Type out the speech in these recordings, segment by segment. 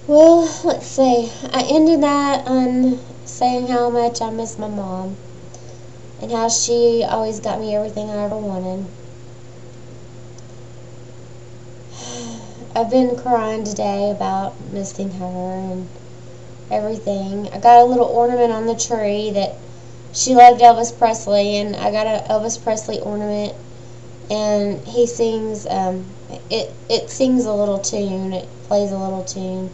Well, let's see. I ended that on saying how much I miss my mom and how she always got me everything I ever wanted. I've been crying today about missing her and everything. I got a little ornament on the tree that she loved Elvis Presley, and I got an Elvis Presley ornament, and he sings, it sings a little tune, it plays a little tune,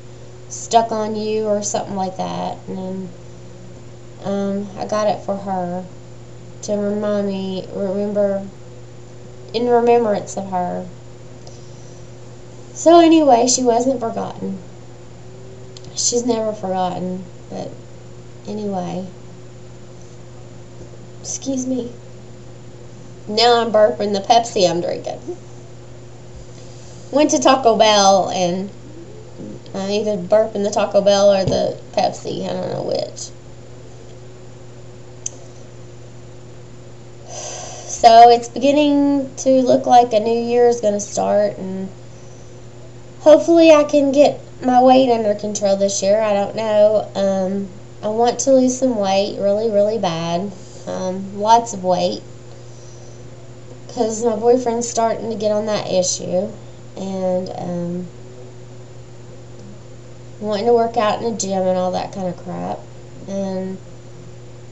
Stuck on You or something like that, and I got it for her to remind me, in remembrance of her. So anyway, she wasn't forgotten. She's never forgotten, but anyway. Excuse me. Now I'm burping the Pepsi I'm drinking. Went to Taco Bell, and I'm either burping the Taco Bell or the Pepsi. I don't know which. So it's beginning to look like a new year is going to start, and hopefully I can get my weight under control this year. I don't know. I want to lose some weight really, really bad. Lots of weight. Because my boyfriend's starting to get on that issue. And wanting to work out in a gym and all that kind of crap. And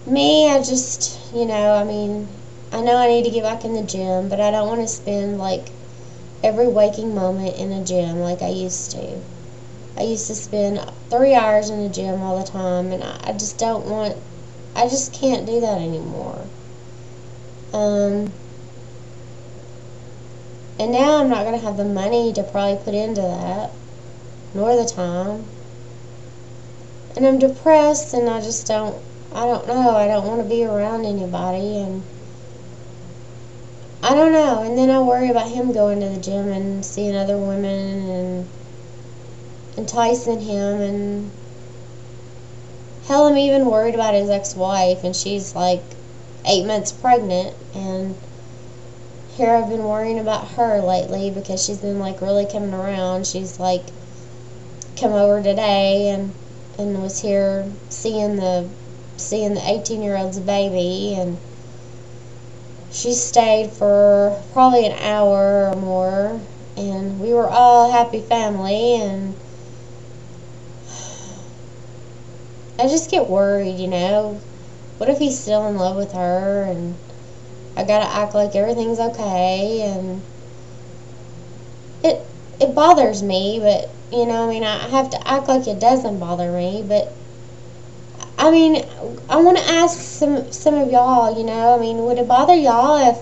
me, I just, I know I need to get back in the gym, but I don't want to spend, every waking moment in a gym like I used to. I used to spend 3 hours in the gym all the time, and I just can't do that anymore. And now I'm not going to have the money to probably put into that, nor the time. And I'm depressed, and I don't know, I don't want to be around anybody, and I don't know. And then I worry about him going to the gym and seeing other women and enticing him, and hell, I'm even worried about his ex-wife, and she's 8 months pregnant, and here I've been worrying about her lately because she's been really coming around. She's come over today and was here seeing the 18-year-old's baby, and she stayed for probably an hour or more, and we were all a happy family, and I just get worried, what if he's still in love with her, and I gotta act like everything's okay, and it bothers me, but I have to act like it doesn't bother me, but I want to ask some of y'all, would it bother y'all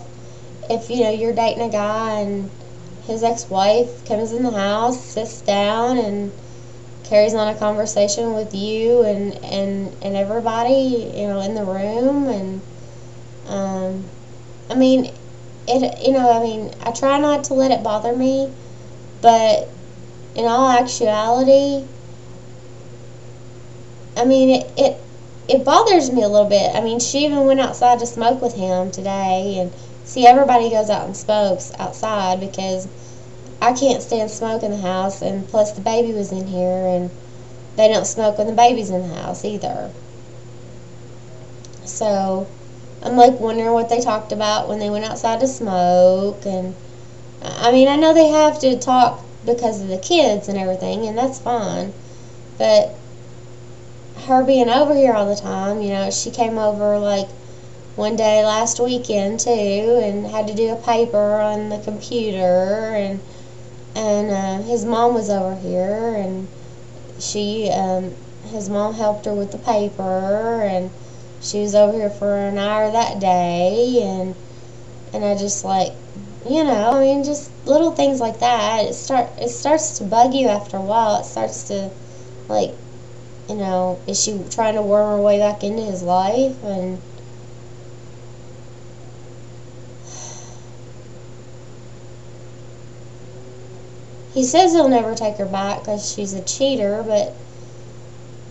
if you're dating a guy and his ex-wife comes in the house, sits down, and carries on a conversation with you and everybody, in the room, and I try not to let it bother me, but in all actuality, it bothers me a little bit. She even went outside to smoke with him today, and see, everybody goes out and smokes outside because I can't stand smoke in the house, and plus the baby was in here, and they don't smoke when the baby's in the house either. So I'm wondering what they talked about when they went outside to smoke, and I know they have to talk because of the kids and everything, and that's fine, but her being over here all the time, she came over one day last weekend too, and had to do a paper on the computer, and his mom was over here, and his mom helped her with the paper, and she was over here for an hour that day, and I just just little things like that. It starts to bug you after a while. It starts to is she trying to worm her way back into his life? And he says he'll never take her back because she's a cheater, but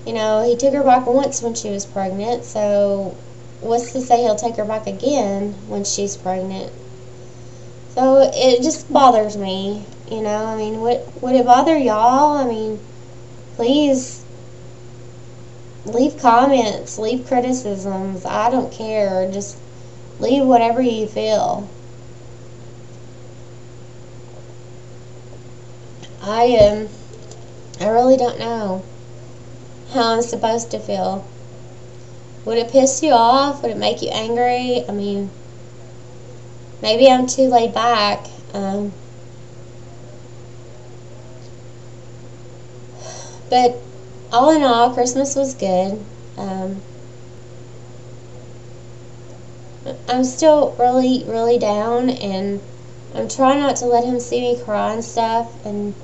he took her back once when she was pregnant, so what's to say he'll take her back again when she's pregnant? So it just bothers me, would it bother y'all? please leave comments, leave criticisms. I don't care. Just leave whatever you feel. I really don't know how I'm supposed to feel. Would it piss you off? Would it make you angry? I mean, maybe I'm too laid back. But all in all, Christmas was good. I'm still really, really down, and I'm trying not to let him see me cry and stuff. And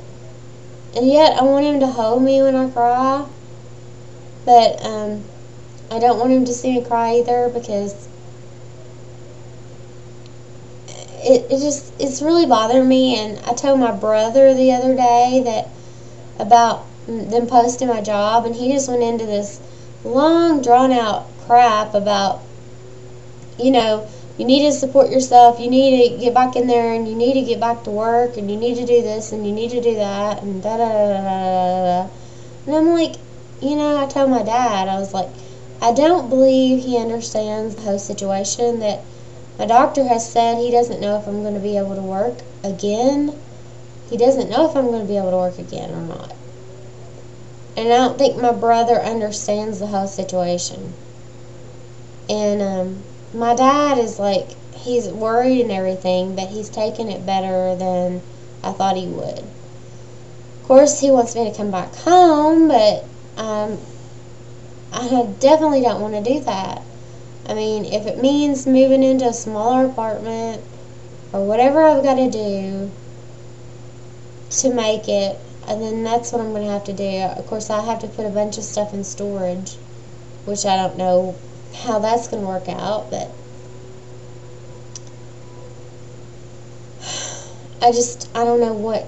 yet, I want him to hold me when I cry. But I don't want him to see me cry either, because it's really bothering me. And I told my brother the other day that about them posting my job, and he just went into this long, drawn out crap about, you need to support yourself, you need to get back in there, and you need to get back to work, and you need to do this, and you need to do that, and da da da da da da. And I'm like, I told my dad, I was like, I don't believe he understands the whole situation, that my doctor has said he doesn't know if I'm going to be able to work again. He doesn't know if I'm going to be able to work again or not. And I don't think my brother understands the whole situation. And my dad is like, he's worried and everything, but he's taking it better than I thought he would. Of course, he wants me to come back home, but I definitely don't want to do that. I mean, if it means moving into a smaller apartment or whatever I've got to do to make it, and then that's what I'm going to have to do. Of course, I have to put a bunch of stuff in storage, which I don't know how that's going to work out, but I don't know what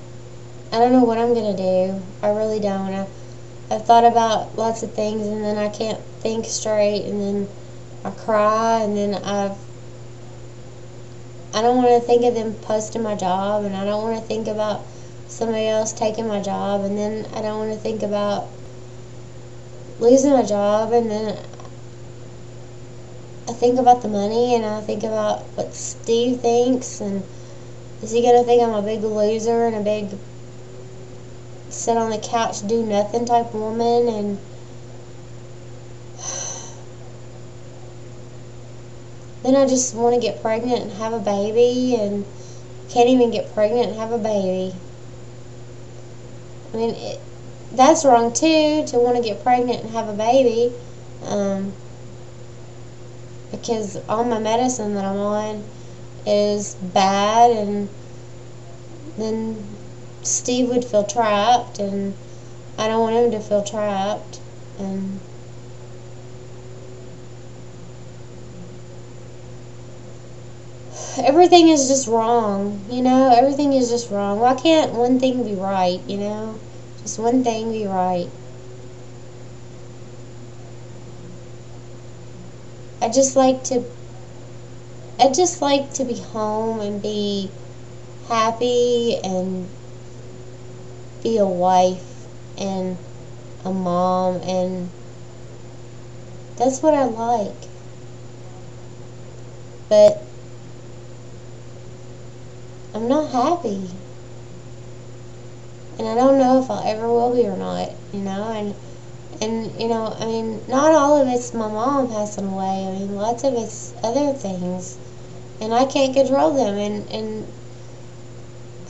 I'm going to do. I really don't. I've thought about lots of things, and then I can't think straight, and then I cry, and then I don't want to think of them posting my job, and I don't want to think about somebody else taking my job, and then I don't want to think about losing my job, and then I think about the money, and I think about what Steve thinks, and is he going to think I'm a big loser and a big sit on the couch do nothing type woman? And then I just want to get pregnant and have a baby, and can't even get pregnant and have a baby. I mean, that's wrong too, to want to get pregnant and have a baby, because all my medicine that I'm on is bad, and then Steve would feel trapped, and I don't want him to feel trapped, and everything is just wrong, everything is just wrong. Why can't one thing be right, just one thing be right? I just like to be home and be happy and be a wife and a mom, and that's what I like. But I'm not happy, and I don't know if I ever will be or not, and I mean, not all of it's my mom passing away. I mean, lots of it's other things, and I can't control them, and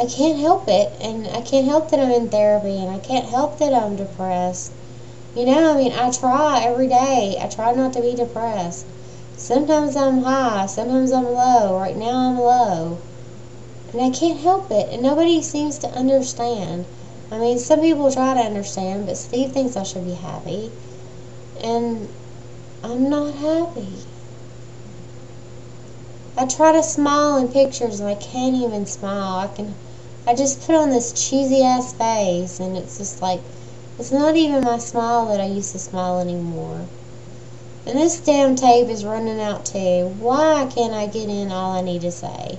I can't help it, and I can't help that I'm in therapy, and I can't help that I'm depressed. I mean, I try every day. I try not to be depressed. Sometimes I'm high, sometimes I'm low. Right now I'm low. And I can't help it, and nobody seems to understand. I mean, some people try to understand, but Steve thinks I should be happy, and I'm not happy. I try to smile in pictures, and I can't even smile. I just put on this cheesy ass face, and it's just like, it's not even my smile that I used to smile anymore. And this damn tape is running out too. Why can't I get in all I need to say?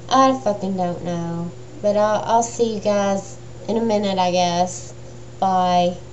I fucking don't know. But I'll see you guys in a minute, I guess. Bye.